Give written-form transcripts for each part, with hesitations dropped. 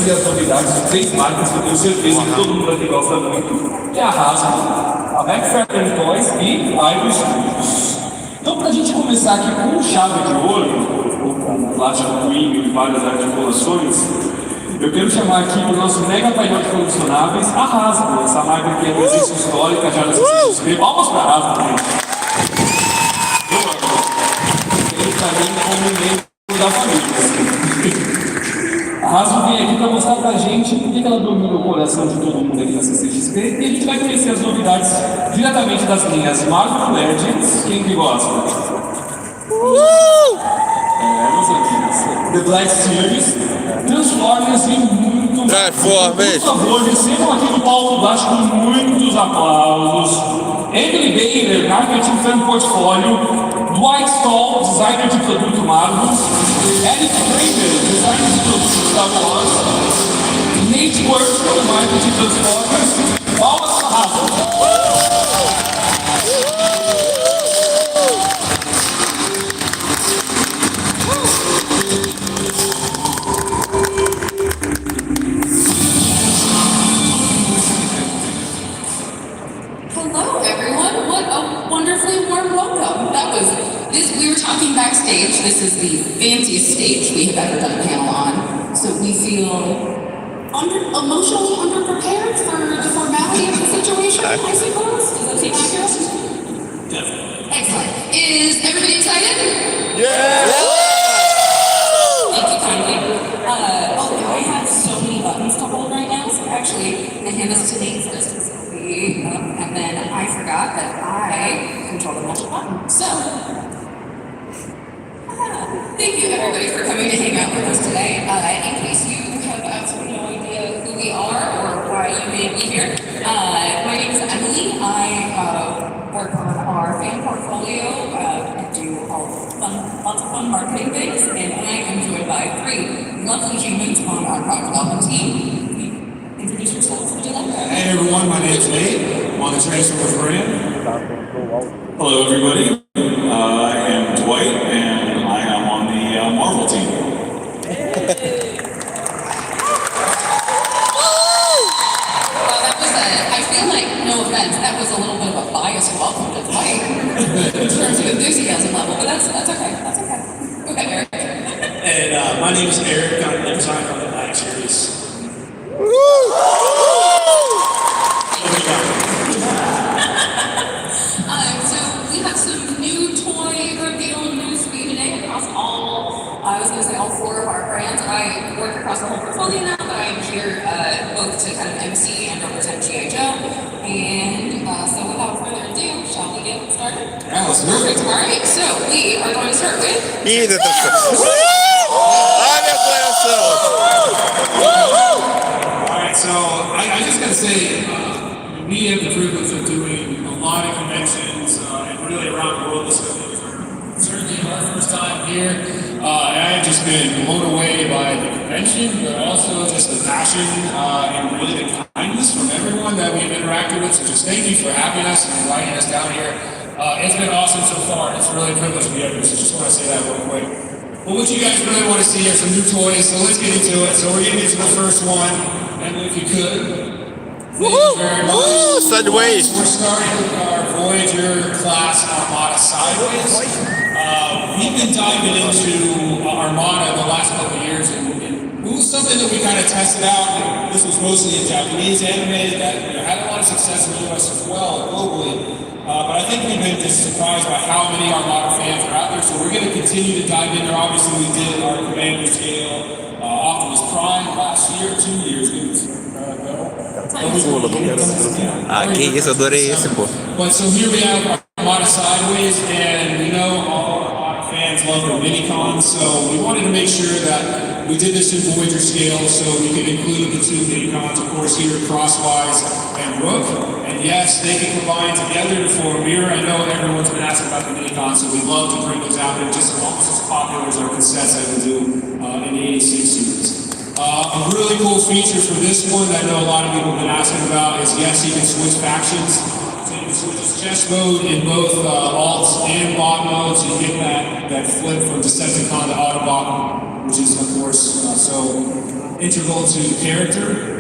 trazer as novidades de 3 marcas que eu tenho certeza que todo mundo aqui gosta muito, que é a Hasbro, a McFarlane Toys e a Irish Studios. Então, para a gente começar aqui com chave de ouro, ou com plástico Quem e várias articulações, eu quero chamar aqui o nosso mega painel de colecionáveis, a Hasbro, essa marca que é presença histórica já na ccxp. Palmas para a Hasbro, gente. Eu amo. Ele também como membro da família. A Hasbro vem aqui para mostrar pra gente por que ela domina o coração de todo mundo aqui na ccxp, e a gente vai conhecer as novidades diretamente das linhas Marvel Legends. Quem que gosta? Meus amigos. The Black Series, Transformers e muito mais. Por favor, recebam aqui no palco baixo com muitos aplausos. Emily Baylor, marketing fan portfólio. Dwight Stoll, designer de produto Marvel. Eric Kramer, designer de produto Star Wars. Nate Worth, marketing de Transformers. Palmas para a Hasbro. We were talking backstage. This is the fanciest stage we have ever done a panel on. So we feel emotionally underprepared for the formality of the situation, I suppose. Does that seem accurate? Definitely. Excellent. Is everybody excited? Yeah! Thank you kindly. I have so many buttons to hold right now, so actually, I hand this to Nate first. And then I forgot that I control the multiple buttons. So, thank you everybody for coming to hang out with us today. In case you have absolutely no idea who we are or why you may be here, my name is Emily. I work on our fan portfolio and do lots of fun marketing things, and I am joined by 3 lovely humans on our product development team. Introduce yourselves, would you like? Hey everyone, my name is Nate. I'm on the transfer with Quem. Hello everybody, I am Dwight and I am on the Marvel team. Well, that was I feel like, no offense, that was a little bit of a biased welcome to Dwight in terms of enthusiasm level, but that's okay, that's okay. Go ahead, Eric. And my name is Eric. I'm the designer on the Black Series. So we have some new toy reveal news for you today across I was going to say all 4 of our brands. I work across the whole portfolio now, but I'm here both to kind of MC and represent G.I. Joe. And so without further ado, shall we get started? Yeah, let's do it. All right, so we are going to start with... Alright, so I just gotta say, we have the privilege of doing a lot of conventions and really around the world. This is certainly our first time here. And I have just been blown away by the convention, but also just the passion and really the kindness from everyone that we've interacted with. So just thank you for having us and inviting us down here. It's been awesome so far. It's really a privilege to be here. So just want to say that real quick. Well, what you guys really want to see are some new toys, so let's get into it. So we're getting into the first one, and if you could, thank you very much. Sideways. We're starting with our Voyager class Armada Sideways. We've been diving into Armada the last couple of years, and it was something that we kind of tested out. And this was mostly a Japanese anime that had a lot of success in the US as well, globally. But I think we've been just surprised by how many Armada fans are out there, so we're going to continue to dive in there. Obviously, we did our Commander scale Optimus Prime last year, 2 years ago. Ah, que isso, adorei esse, pô. But so here we have Armada Sideways, and we know all Armada fans love their mini-cons, so we wanted to make sure that we did this in Voyager scale, so we could include the 2 mini-cons, of course, here, Crosswise and Rook. And yes, they can combine together to form Mirror. I know everyone's been asking about the mini-cons, so we'd love to bring those out there just almost as popular as our cassettes that we do in the 86 series. A really cool feature for this one that I know a lot of people have been asking about is, yes, you can switch factions, so you can switch chess mode in both alt and bot mode, so you get that flip from Decepticon to Autobot, which is, of course, so integral to the character.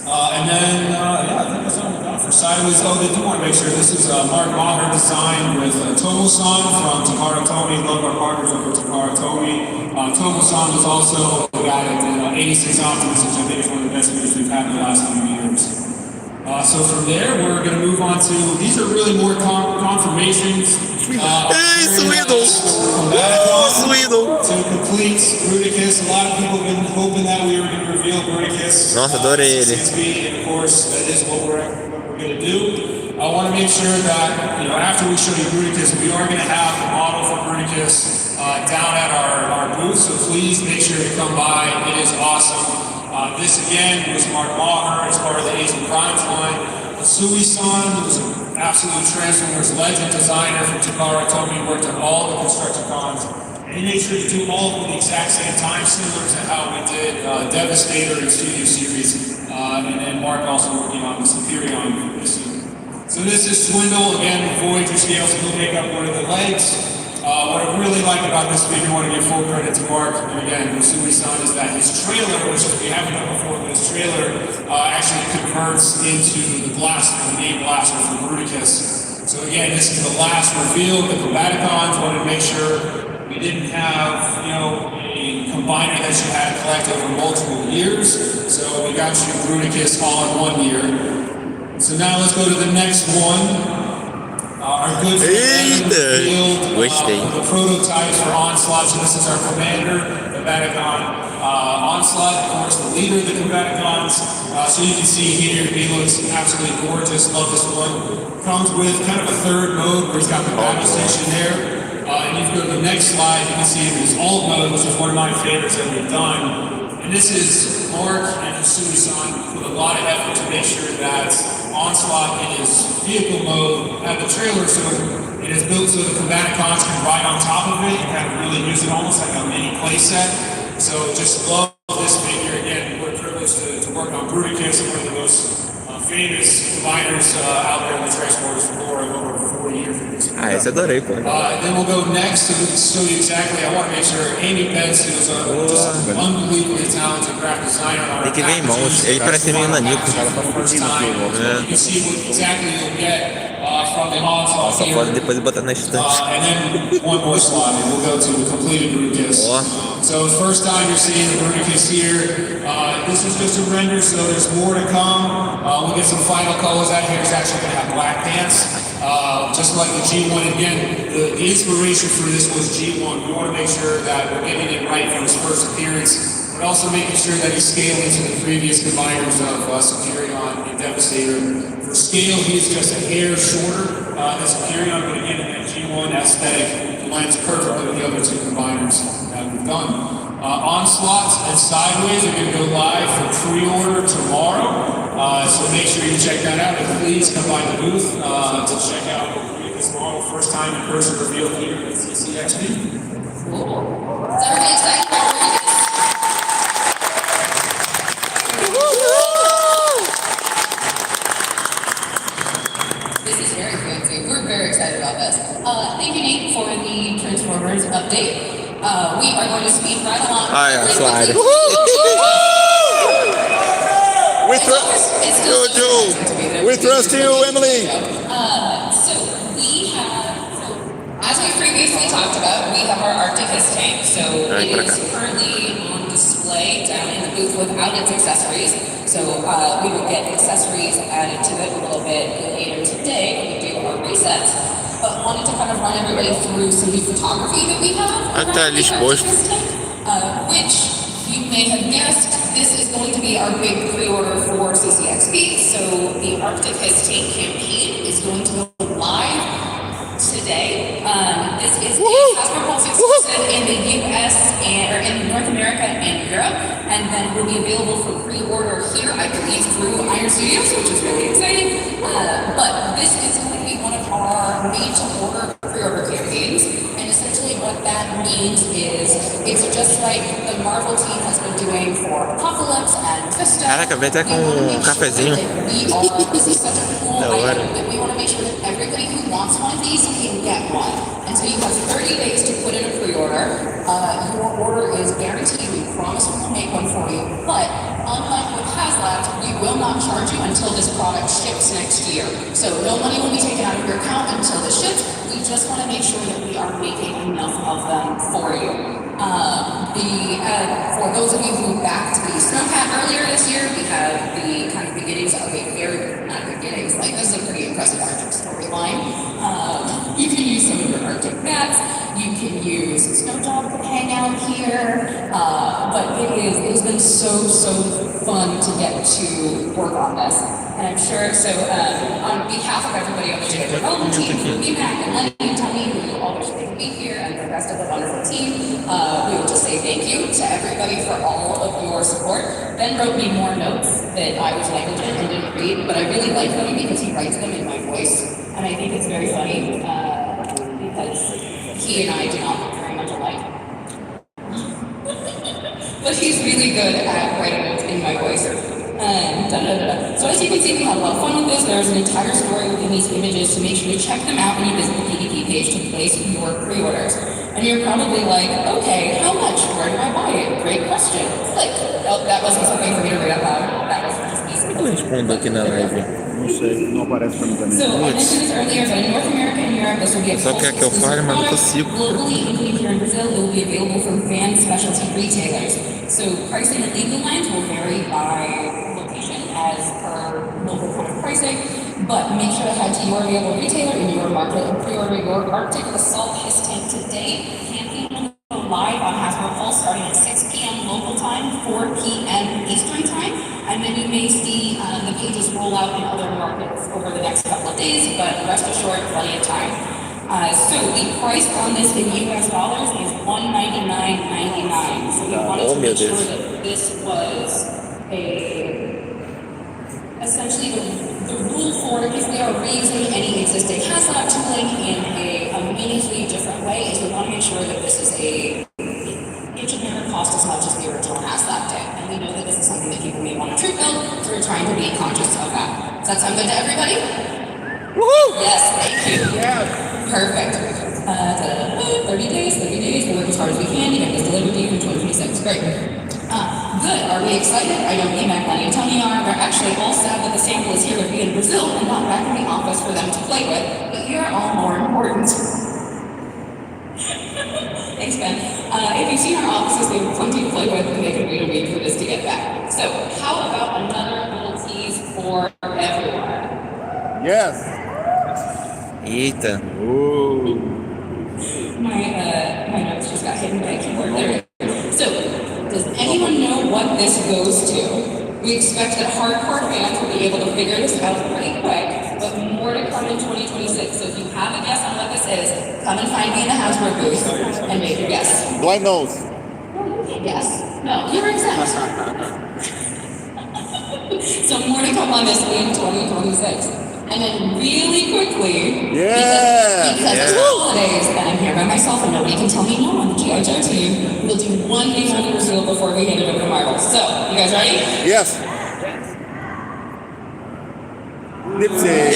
And then, yeah, I think that's all we've got for sideways. Oh, they do want to make sure this is Mark Maher design with Tomo-san from Takara Tomy. Love our partners over at Takara Tomy. Tomo-san was also the guy that did 86 Optimus, which I think is one of the best videos we've had in the last few years. So from there, we're going to move on to, these are really more confirmations. Hey, Swindle! Swindle! To complete Bruticus. A lot of people have been hoping that we were going to reveal Bruticus. Nossa, adorei ele. And of course, that is what we're going to do. I want to make sure that, after we show you Bruticus, we are going to have the model for Bruticus down at our booth. So please make sure to come by. It is awesome. This again was Mark Maher as part of the Asian Crimes line. Sui-san was an absolute Transformers legend designer from Takara Tomy, worked on all the Constructicons. And he made sure to do all of them at the exact same time, similar to how we did Devastator and Studio Series. And then Mark also working on the Superion this year. So this is Swindle, again, the Voyager scale, so he'll make up one of the legs. What I really like about this figure, I want to give full credit to Mark, and again, Usui-san, is that his trailer, which we haven't done before, but his trailer actually converts into the blaster, the main blaster for Bruticus. So again, this is the last reveal. The Combaticons wanted to make sure we didn't have, a combiner that you had to collect over multiple years. So we got you Bruticus all in 1 year. So now let's go to the next one. Our good friend field, the prototypes for Onslaught. So this is our commander, the Combaticon Onslaught, of course, the leader of the Combaticons. So you can see here, he looks absolutely gorgeous. Love this one. Comes with kind of a third mode where he's got the battle station there. And if you go to the next slide, you can see his alt mode, which is one of my favorites that we've done. And this is Mark and Usui-san put a lot of effort to make sure that Onslaught in his vehicle mode had the trailer, so it is built so the Combaticons can ride on top of it and kind of really use it almost like a mini playset. So just love this figure. Again, we're privileged to work on Bruticus, one of the most famous combiners out there in the Transformers floor of over 4 years. Esse adorei, pô. Then we'll go next to show you exactly. I want to make sure Amy Betts, who's just an unbelievably talented graphic designer on our Tem que ver irmãos, ele parece meio nanico. You can see what exactly you'll get from the Onslaught Só here. pode depois botar na estante. And then one more slide, and we'll go to the completed Bruticus. So the first time you're seeing the Bruticus here, this is just a render, so there's more to come. We'll get some final colors out here. It's actually going to have black pants, just like the G1. Again, the inspiration for this was G1. We want to make sure that we're getting it right from his first appearance, but also making sure that he's scaling to the previous combiners of Superion and Devastator. For scale, he's just a hair shorter than Superion, but again, in that G1 aesthetic, blends perfectly with the other two combiners that we've done. Onslaught and Sideways are going to go live for pre-order tomorrow, so make sure you check that out, and please come by the booth to check out this model. First time in person revealed here at ccxp. Cool. Is everybody excited about Bruticus? This is very fancy. We're very excited about this. Thank you, Nate, for the Transformers update. We are going to speed right along. Slide. We trust you, Emily. So we have, as we previously talked about, we have our Arcticus tank. So it is currently on display down in the booth without its accessories. So we will get accessories added to it a little bit later today when we do our resets. But wanted to kind of run everybody through some new photography that we have around the Arcticus tank, which you may have guessed, this is going to be our big pre-order for ccxp. So the Arcticus tank campaign is going to go live today. This is a hasbro Pulse exclusive in the US or in North America and Europe, and then will be available for pre-order here, I believe, through Iron Studios, which is really exciting. But this is going to be one of our made-to-order pre-order campaigns, and essentially what that means is it's just like the Marvel team has been doing for Apocalypse and Fisto Caraca, vem até com um cafezinho. Da hora. We want to make sure that everybody who wants one of these can get one. And so you have 30 days to put in a pre-order. Your order is guaranteed. We promise we will make one for you. But unlike with HasLabs, we will not charge you until this product ships next year. So no money will be taken out of your account until this ships. We just want to make sure that we are making enough of them for you. For those of you who backed the Snowcat earlier this year, we had the kind of beginnings of a very, not beginnings, like this is a pretty impressive Arctic storyline. You can use some of your Arctic mats, you can use Snowdog to hang out here, but it has been so fun to get to work on this. And I'm sure, so on behalf of everybody on the data development team, BMAC and Lenny and Tony, who all wish they could be here, and the rest of the wonderful team, we will just say thank you to everybody for all of your support. Ben wrote me more notes that I was negligent and didn't read, but I really like them because he writes them in my voice. And I think it's very funny because he and I do not look very much alike. But he's really good at writing notes in my voice. So as you can see, we have a lot of fun with this. There's an entire story within these images, so make sure to check them out when you visit the PDP page to place your pre-orders. And you're probably like, okay, how much? Where do I buy it? Great question. Click. Oh, that wasn't something for me to read out loud. That was just me. Como eu respondo aqui na live? Não sei, não aparece pra mim também. So I mentioned this earlier, but in North America and Europe, this will be a Só quer que eu fale, mas não consigo. Globally, including here in Brazil, it will be available from van specialty retailers. So pricing and legal lines will vary by location as per local kind of pricing, but make sure to head to your available retailer in your market and pre-order your Arctic Assault Hiss Tank today. Campaign will go live on Hasbro Pulse starting at 6 p.m. local time, 4 p.m. Eastern time, and then you may see the pages roll out in other markets over the next couple of days, but rest assured, plenty of time. So the price on this in US dollars is $199.99. So we wanted to make sure that this was essentially the rule for if we are reusing any existing HasLab tooling in a meaningfully different way is we want to make sure that this is it should never cost as much as the original HasLab did. And we know that this is something that people may want to treat them, so we're trying to be conscious of that. Does that sound good to everybody? Woohoo! Yes, thank you. Yeah. Perfect. 30 days, we'll work as hard as we can to get this delivered to you in 2026. Great. Good. Are we excited? I know BMAC, Lenny, and Tony are. They're actually all sad that the sample is here with me in Brazil and not back in the office for them to play with, but you're all more important. Thanks, Ben. If you've seen our offices, they have plenty to play with and they can wait a week for this to get back. So how about another little tease for everyone? Yes. Eita. My notes just got hidden by a keyboard. There it is. So, does anyone know what this goes to? We expect that hardcore fans will be able to figure this out pretty quick, but more to come in 2026. So if you have a guess on what this is, come and find me in the Hasbro booth and make your guess. Blind nose. Yes. No, you're exempt. So more to come on this in 2026. And then really quickly, because it's holidays, and I'm here by myself and nobody can tell me no on the G.I. Joe team, we'll do one big one reveal before we hand it over to Marvel. So, you guys ready? Yes. Nipsey.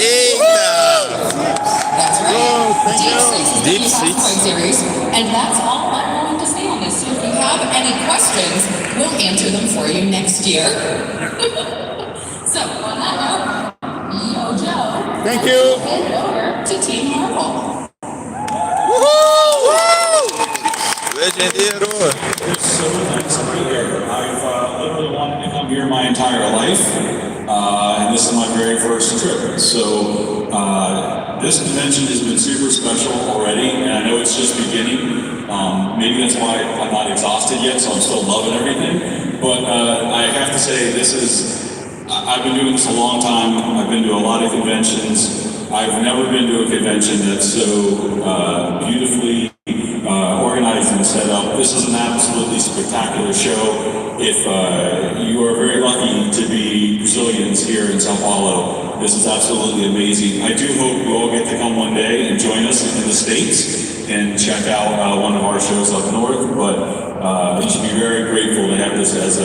That's right. Oh, thank you. Deep Six is the series, and that's all I'm willing to say on this. So if you have any questions, we'll answer them for you next year. So, on that note, Yo, Joe. Thank you. Hand it over to Team Marvel. Legendeiro. It's so nice to be here. I've literally wanted to come here my entire life, and this is my very first trip. So this convention has been super special already, and I know it's just beginning. Maybe that's why I'm not exhausted yet, so I'm still loving everything. But I have to say, I've been doing this a long time. I've been to a lot of conventions. I've never been to a convention that's so beautifully organized and set up. This is an absolutely spectacular show. If you are very lucky to be Brazilians here in Sao Paulo, this is absolutely amazing. I do hope you all get to come one day and join us in the States and check out one of our shows up north, but you should be very grateful to have this as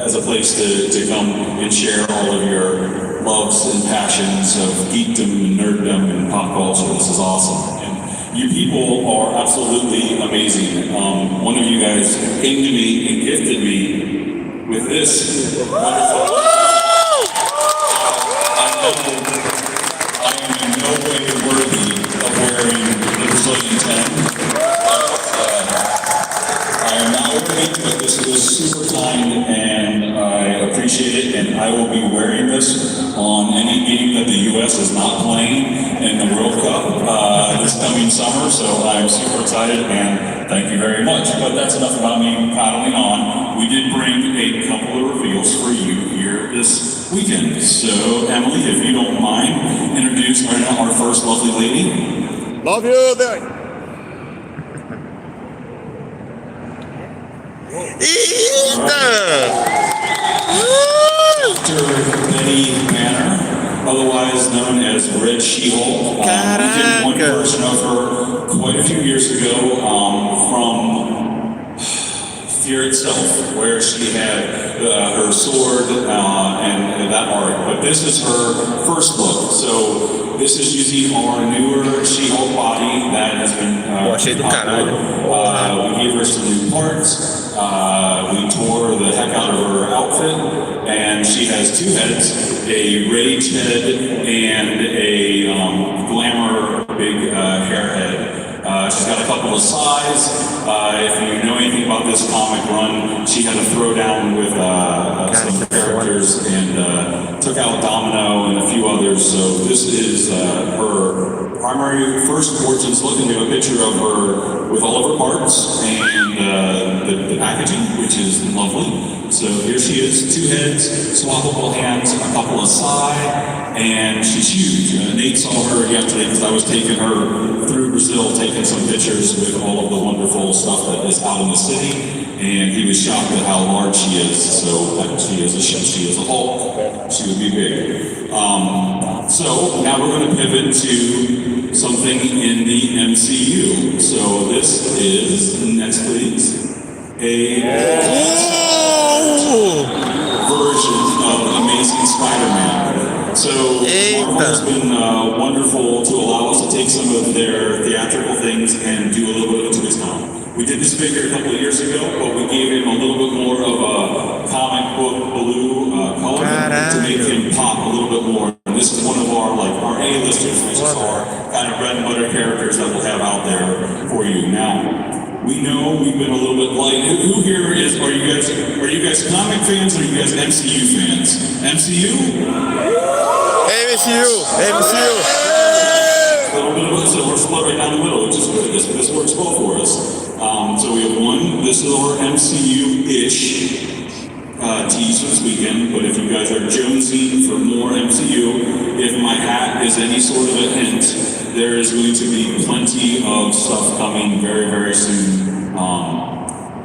as a place to come and share all of your loves and passions of geekdom and nerddom and pop culture. This is awesome. And you people are absolutely amazing. One of you guys came to me and gifted me with this wonderful. I am in no way worthy of wearing the Brazilian 10. I am not worthy, but this was super kind, and I appreciate it, and I will be wearing this on any game that the U.S. is not playing in the World Cup this coming summer, so I'm super excited, and thank you very much. But that's enough about me prattling on. We did bring a couple of reveals for you here this weekend. So, Emily, if you don't mind, introduce our first lovely lady. Love you, there. Dr. Betty Banner, otherwise known as Red She-Hulk. We did one version of her quite a few years ago from Fear Itself, where she had her sword and that art. But this is her first look. So this is using our newer She-Hulk body that has been we gave her some new parts. We tore the heck out of her outfit, and she has two heads, a rage head and a glamour big hair head. She's got a couple of sides. If you know anything about this comic run, she had a throwdown with some characters and took out Domino and a few others. So this is her primary first origins. Look into a picture of her with all of her parts and the packaging, which is lovely. So here she is, two heads, swappable hands, a couple aside, and she's huge. Nate saw her yesterday because I was taking her through Brazil, taking some pictures with all of the wonderful stuff that is out in the city, and he was shocked at how large she is. So she is a Hulk. She would be big. So now we're going to pivot to something in the MCU. So this is, next please, a version of Amazing Spider-Man. So Marvel has been wonderful to allow us to take some of their theatrical things and do a little bit of it to his comic. We did this figure a couple of years ago, but we gave him a little bit more of a comic book blue color to make him pop a little bit more. And this is one of our A-listers, which is our kind of bread and butter characters that we'll have out there for you. Now, we know we've been a little bit light. Who here is, are you guys comic fans or are you guys MCU fans? MCU? MCU. So we're split right down the middle, which is good. This works well for us. So we have one, this is our MCU-ish tease for this weekend, but if you guys are jonesing for more MCU, if my hat is any sort of a hint, there is going to be plenty of stuff coming very, very soon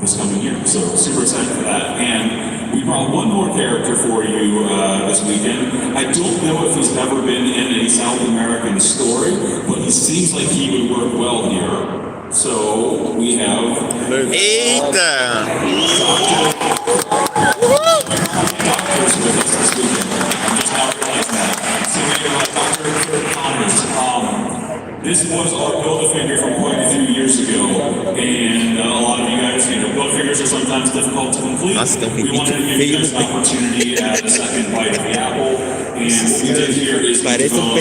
this coming year. So super excited for that. And we brought one more character for you this weekend. I don't know if he's ever been in a South American story, but he seems like he would work well here. So we have doctors with us this weekend. I'm just now realizing that. So we have Dr. Connors. This was our Build-A-Figure from quite a few years ago, and a lot of you guys, Build-A-Figures are sometimes difficult to complete. We wanted to give you guys an opportunity at a second bite of the apple, and what we did here is develop some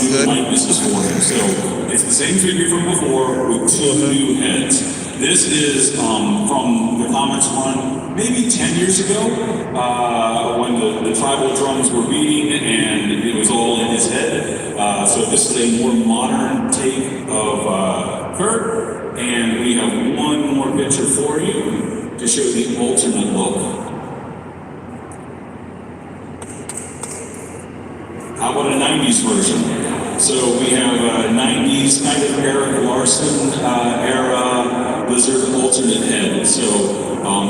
new likenesses for him. So it's the same figure from before with two new heads. This is from the comics run maybe 10 years ago when the tribal drums were beating and it was all in his head. So this is a more modern take of Kurt, and we have one more picture for you to show the alternate look. How about a 90s version? So we have a 90s kind of Eric Larson era Lizard alternate head. So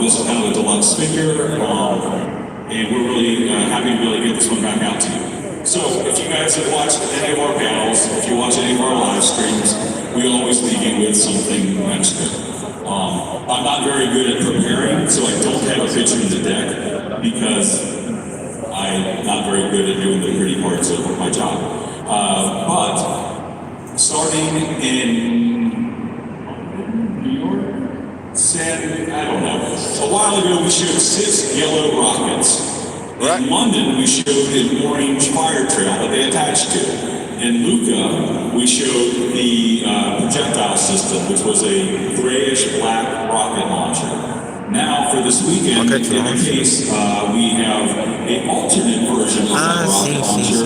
this is kind of a deluxe figure, and we're really happy to really get this one back out to you. So if you guys have watched any of our panels, if you watch any of our live streams, we always leave you with something extra. I'm not very good at preparing, so I don't have a picture in the deck because I'm not very good at doing the pretty parts of my job. But starting in New York, I don't know. A while ago, we showed 6 yellow rockets. In London, we showed an orange fire trail that they attached to. In Lucca, we showed the projectile system, which was a grayish-black rocket launcher. Now, for this weekend, in the case, we have an alternate version of that rocket launcher,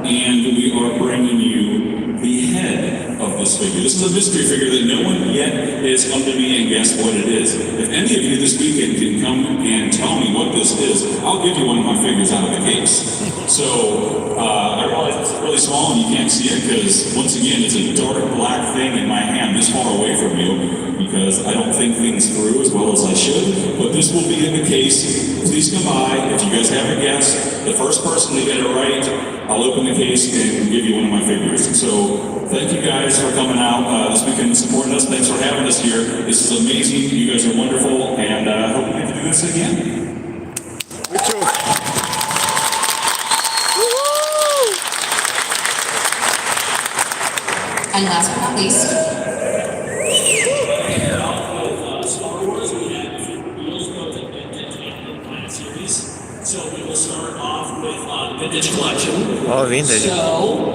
and we are bringing you the head of this figure. This is a mystery figure that no one yet has come to me and guessed what it is. If any of you this weekend can come and tell me what this is, I'll give you one of my figures out of the case. So, I realize it's really small and you can't see it because, once again, it's a dark black thing in my hand this far away from you because I don't think things through as well as I should. But this will be in the case. Please come by. If you guys have a guess, the first person to get it right, I'll open the case and give you one of my figures. So, thank you guys for coming out this weekend and supporting us. Thanks for having us here. This is amazing. You guys are wonderful, and I hope we get to do this again. And last but not least, Star Wars, we have a few reveals both in Vintage and in Planet Series. So we will start off with the Vintage Collection. Oh, vintage. So,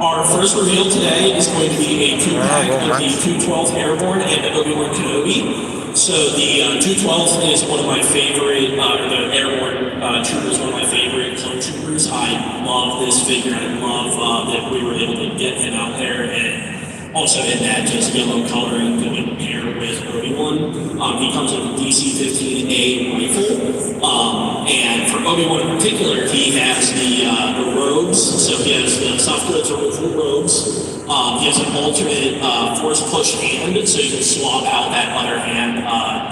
our first reveal today is going to be a 2-pack of the 212th Airborne and the Obi-Wan Kenobi. So the 212th is one of my favorite, the Airborne trooper is one of my favorite clone troopers. I love this figure. I love that we were able to get him out there, and also in that just yellow coloring that would pair with Obi-Wan. He comes with a DC-15A rifle, and for Obi-Wan in particular, he has the robes. So he has the soft goods original robes. He has an alternate force push hand, so you can swap out that other hand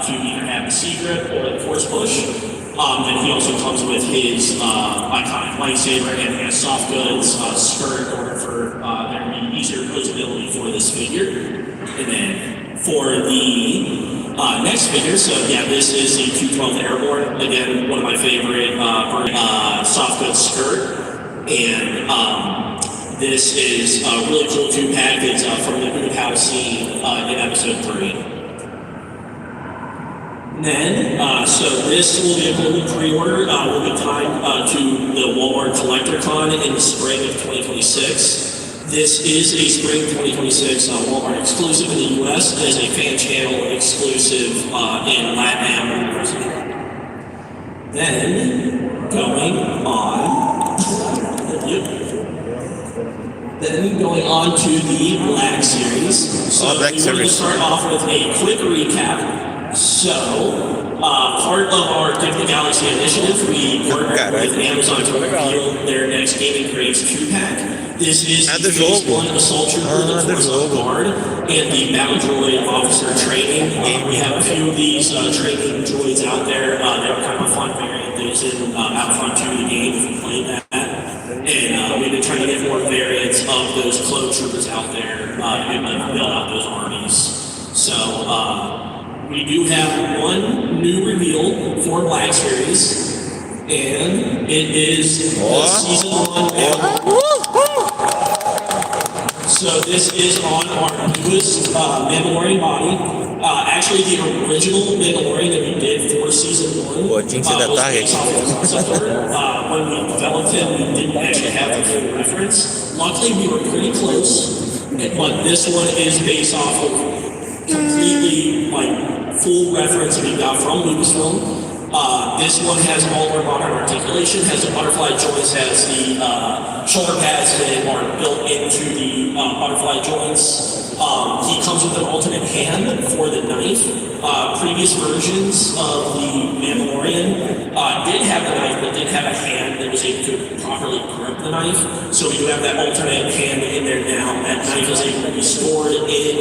to either have the C grip or the force push. And he also comes with his iconic lightsaber and has soft goods skirt in order for there to be easier posability for this figure. And then for the next figure, so yeah, this is the 212th Airborne. Again, one of my favorite soft goods skirt. And this is a really cool 2-pack. It's from the Budapest scene in episode 3. Then, so this will be a global pre-order. Will be timed to the Walmart CollectorCon in the spring of 2026. This is a spring 2026 Walmart exclusive in the US. It is a fan channel exclusive in LATAM. Then, going on to the Black Series. So Black we want to Series. start off with a quick recap. So, part of our Gift the Galaxy initiative, we partnered with Amazon to reveal their next Gaming Crates 2-pack. This is the Phase 1 Assault Trooper, the Force of Guard, and the Battle Droid Officer Training. We have a few of these training droids out there. They are kind of a fun variant. There's in Battlefront 2, the game, if you played that. And we've been trying to get more variants of those clone troopers out there and build out those armies. So, we do have one new reveal for Black Series, and it is the Season 1 So this is on our newest Mandalorian body. Actually, the original Mandalorian that we did for Season 1 was based off of the concept art. When we developed it, we didn't actually have the full reference. Luckily, we were pretty close, but this one is based off of completely full reference we got from Lucasfilm. This one has all our modern articulation, has the butterfly joints, has the shoulder pads that are built into the butterfly joints. He comes with an alternate hand for the knife. Previous versions of the Mandalorian did have the knife, but didn't have a hand that was able to properly grip the knife. So we do have that alternate hand in there now. That knife is able to be stored in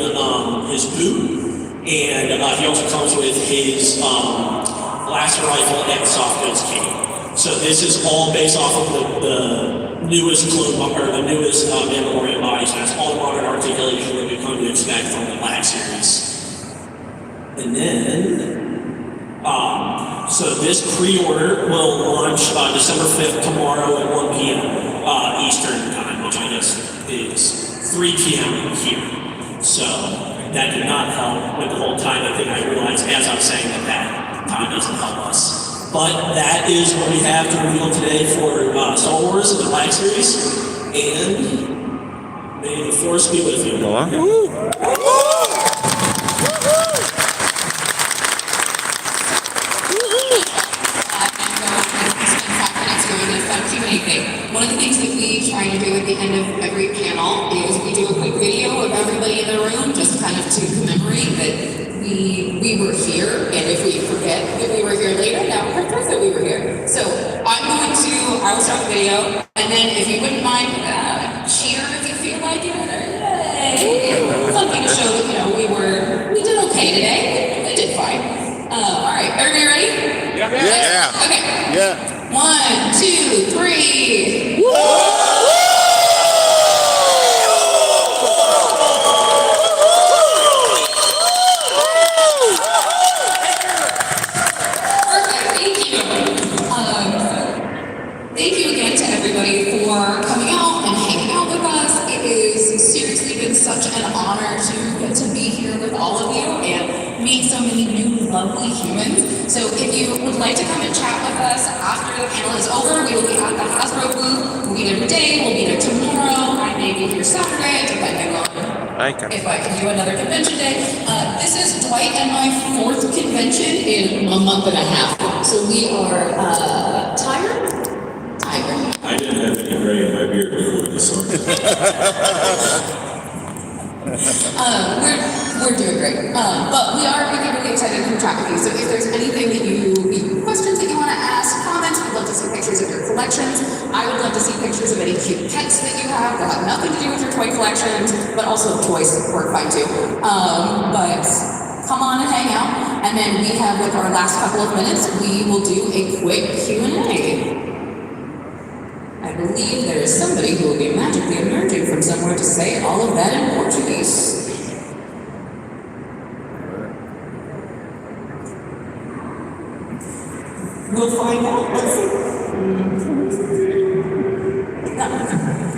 his boot. And he also comes with his blaster rifle and soft goods cane. So this is all based off of the newest clone, or the newest Mandalorian body. So that's all modern articulation that we've come to expect from the Black Series. And then, so this pre-order will launch December 5th, tomorrow at 1 p.m. Eastern time, which I guess is 3 p.m. here. So that did not help with the whole timing thing. I realized as I was saying that time doesn't help us. But that is what we have to reveal today for Star Wars and the Black Series. And may the Force be with you. One of the things that we try to do at the end of every panel is we do a quick video of everybody in the room, just kind of to commemorate that we were here, and if we forget that we were here later, now we're proof that we were here. So I will start the video, and then if you wouldn't mind, cheer if you feel like it, or yay! Something to show that, we did okay today. We did fine. All right, everybody ready? Yeah. Okay. Yeah. 1, 2, 3. Woo! Perfect, thank you. Thank you again to everybody for coming out and hanging out with us. It has seriously been such an honor to get to be here with all of you and meet so many new lovely humans. So if you would like to come and chat with us after the panel is over, we will be at the Hasbro booth. We'll be there today, we'll be there tomorrow, I may be here Saturday, depending on if I can do another convention day. This is Dwight and my 4th convention in a month and a half. So we are tired. I didn't have any gray in my beard before this started. We're doing great. But we are really excited to chat with you. So if there's anything that questions that you want to ask, comments, we'd love to see pictures of your collections. I would love to see pictures of any cute pets that you have that have nothing to do with your toy collections, but also toys work fine too. But come on and hang out. And then we have, with our last couple of minutes, we will do a quick Q&A. I believe there is somebody who will be magically emerging from somewhere to say all of that in Portuguese. We'll find out. Let's see.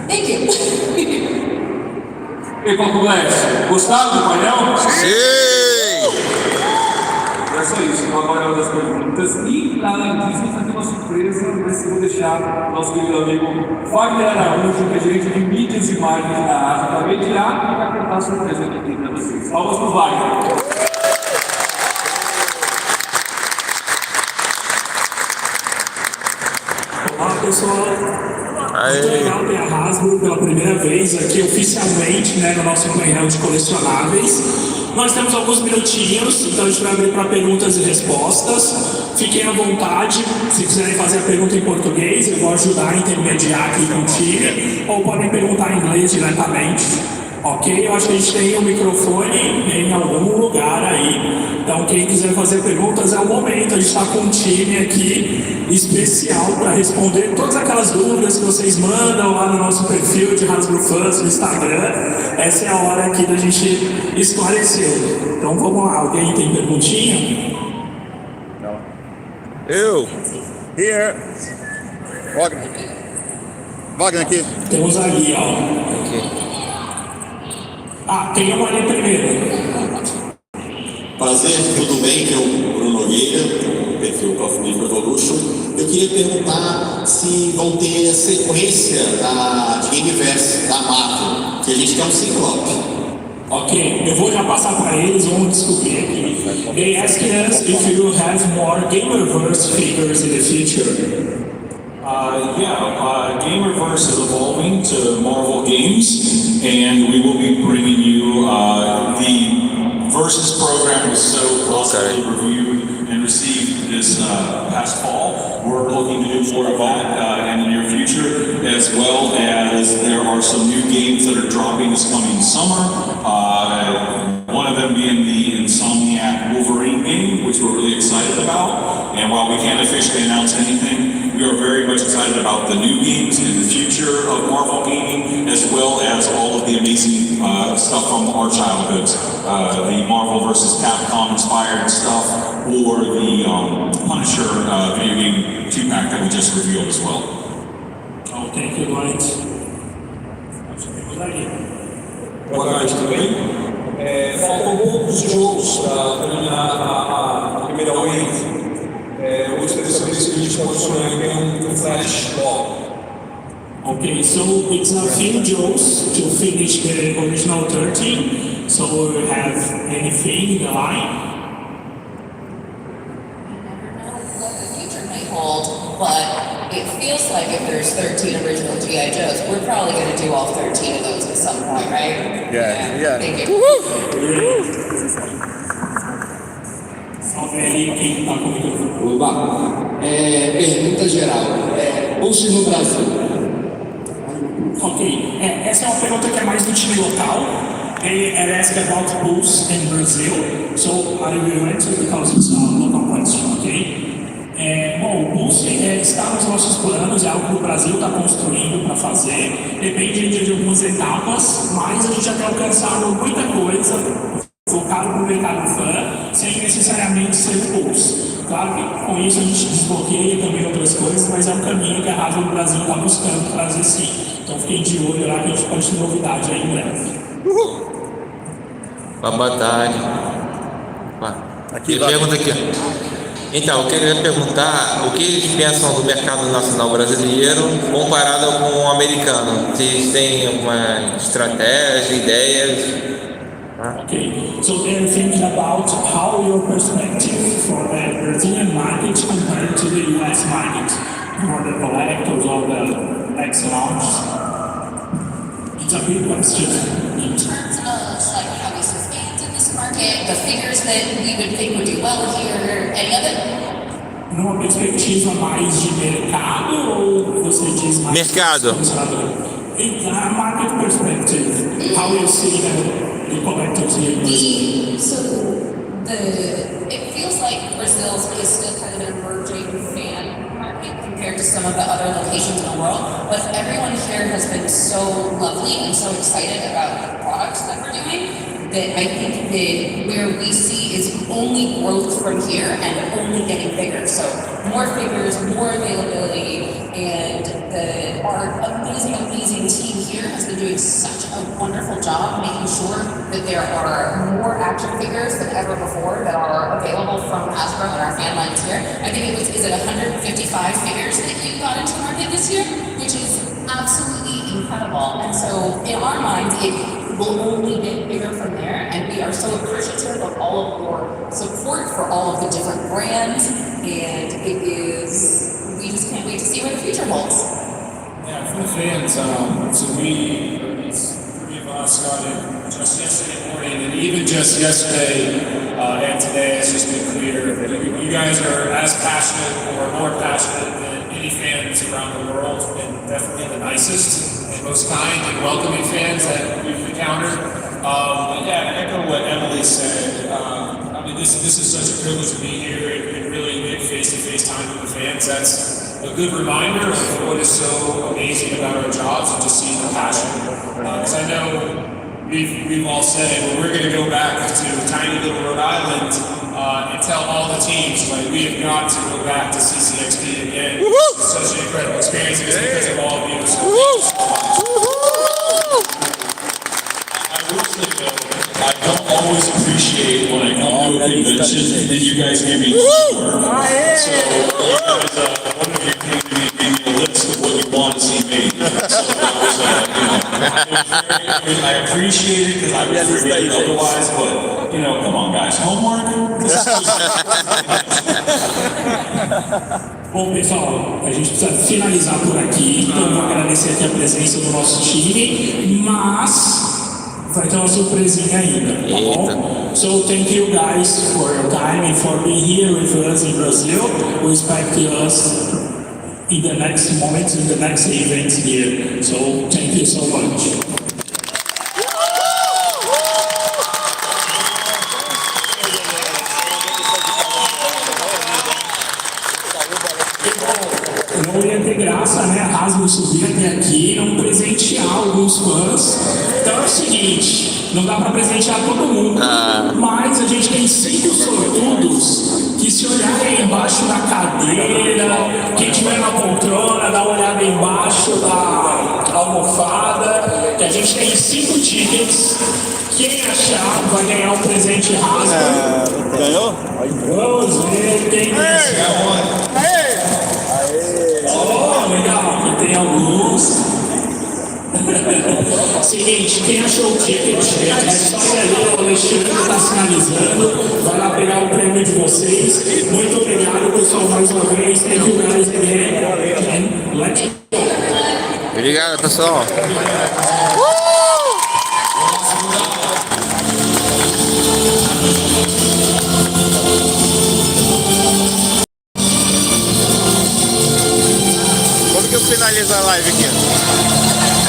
Thank you. E Pago, gostaram do painel? Sim! É só isso, agora é uma das perguntas. E, além disso, vai ter uma surpresa, mas eu vou deixar nosso querido amigo Wagner Araújo, que é gerente de mídias e marketing da Asa, também tirar e vai contar a surpresa que tem para vocês. Palmas para o Wagner. Olá, pessoal. Muito legal ter a Hasbro pela primeira vez aqui oficialmente, no nosso painel de colecionáveis. Nós temos alguns minutinhos, então a gente vai abrir para perguntas e respostas. Fiquem à vontade, se quiserem fazer a pergunta em português, eu vou ajudar a intermediar aqui com o time, ou podem perguntar em inglês diretamente. Ok? Eu acho que a gente tem um microfone em algum lugar aí. Então, quem quiser fazer perguntas, é o momento. A gente está com um time aqui especial para responder todas aquelas dúvidas que vocês mandam lá no nosso perfil de Hasbro Fans no Instagram. Essa é a hora aqui da gente esclarecer. Então, vamos lá. Alguém tem perguntinha? Eu! Here. Wagner. Wagner aqui. Temos ali, ó. Aqui. Tem uma ali primeiro. Prazer, tudo bem? Que é o Bruno Nogueira, do perfil Coffee Evolution. Eu queria perguntar se vão ter sequência de Gameverse, da Marvel, que a gente quer um ciclope. Ok, eu vou já passar para eles, vamos descobrir aqui. They ask us if you have more Gamerverse figures in the future. Gamerverse is evolving to Marvel games, and we will be bringing you the Versus program was so positively reviewed and received this past fall. We're looking to do more of that in the near future, as well as there are some new games that are dropping this coming summer. One of them being the Insomniac Wolverine game, which we're really excited about. And while we can't officially to announce anything. We are very much excited about the new games and the future of Marvel gaming, as well as all of the amazing stuff from our childhoods. The Marvel vs. Capcom inspired stuff, or the Punisher video game 2-pack that we just revealed as well. Oh, thank you, Lawrence. Boa tarde também. Faltam poucos jogos para terminar a primeira wave. Eu gostaria de saber se a gente pode sonhar em um flash logo. Okay, so it's a few jokes to finish the original 13. So we have anything in the line? What the future may hold, but it feels like if there's 13 original G.I. Joes, we're probably going to do all 13 of those at some point, right? Yeah. Thank you. Oba, pergunta geral. Bolsa no Brasil. Ok, essa é uma pergunta que é mais do time local. Ela ask about Bulls in Brazil, so I will answer because it's a local question, ok? Bom, o Bulls está nos nossos planos, é algo que o Brasil está construindo para fazer. Depende de algumas etapas, mas a gente já tem alcançado muita coisa focado no mercado fã, sem necessariamente ser o Bulls. Claro que com isso a gente desbloqueia também outras coisas, mas é um caminho que a Hasbro do Brasil está buscando trazer sim. Então fiquem de olho lá que a gente pode ter novidade aí em breve. Boa tarde. Aqui, Ele pergunta aqui. Então, eu queria perguntar o que eles pensam do mercado nacional brasileiro comparado com o americano. Se eles têm alguma estratégia, ideias. Okay, so they're thinking about how your perspective for the Brazilian market compared to the US market for the collectors or the next launch. It's a big question. In terms of like how we see fans in this market, the figures that we would think would do well here, any of it? Numa perspectiva mais de mercado ou você diz mais Mercado. It's a market perspective. How you see the collectors here in Brazil? It feels like Brazil's is still kind of an emerging fan market compared to some of the other locations in the world, but everyone here has been so lovely and so excited about the products that we're doing that I think that where we see is only growth from here and only getting bigger. So more figures, more availability, and our amazing team here has been doing such a wonderful job making sure that there are more action figures than ever before that are available from Hasbro and our fan lines here. I think is it 155 figures that you got into the market this year, which is absolutely incredible. And so in our minds, it will only get bigger from there, and we are so appreciative of all of your support for all of the different brands, and we just can't wait to see where the future holds. Yeah, for the fans, so three of us got it just yesterday morning, and even just yesterday and today, it's just been clear that you guys are as passionate or more passionate than any fans around the world, and definitely the nicest and most kind and welcoming fans that we've encountered. Yeah, to echo what Emily said, I mean, this is such a privilege to be here and really get face-to-face time with the fans. That's a good reminder of what is so amazing about our jobs and just seeing the passion. Because I know we've all said it, but we're going to go back to tiny little Rhode Island and tell all the teams, like, we have got to go back to ccxp again. It's such an incredible experience, and it's because of all of you. So thank you so much. I will say though, I don't always appreciate when I come to a convention and you guys give me homework. So you guys, one of you came to me and gave me a list of what you want to see made. So that was, I appreciate it because I would forget it otherwise, but come on guys, homework? This is Bom, pessoal, a gente precisa finalizar por aqui, então eu vou agradecer aqui a presença do nosso time, mas vai ter uma surpresinha ainda, tá bom? So thank you guys for your time and for being here with us in Brazil. We expect us in the next moments, in the next events here. So thank you so much. Valeu. Não ia ter graça, né? A Hasbro subir até aqui e não presentear alguns fãs. Então é o seguinte, não dá para presentear todo mundo, mas a gente tem 5 sortudos que se olharem embaixo da cadeira, quem tiver na poltrona, dá uma olhada embaixo da almofada, que a gente tem 5 tickets. Quem achar vai ganhar um presente Hasbro. Ganhou? Vamos ver quem ganhou. Oh, legal, aqui tem alguns. Seguinte, quem achou o ticket, é só ir ali, o Alexandre está sinalizando, vai lá pegar o prêmio de vocês. Muito obrigado, pessoal, mais uma vez. Thank you guys again. Let's go. Obrigado, pessoal. Como que eu finalizo a live aqui?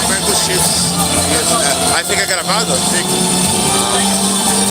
Aperta o X. Isso, Aí fica gravado? Fica.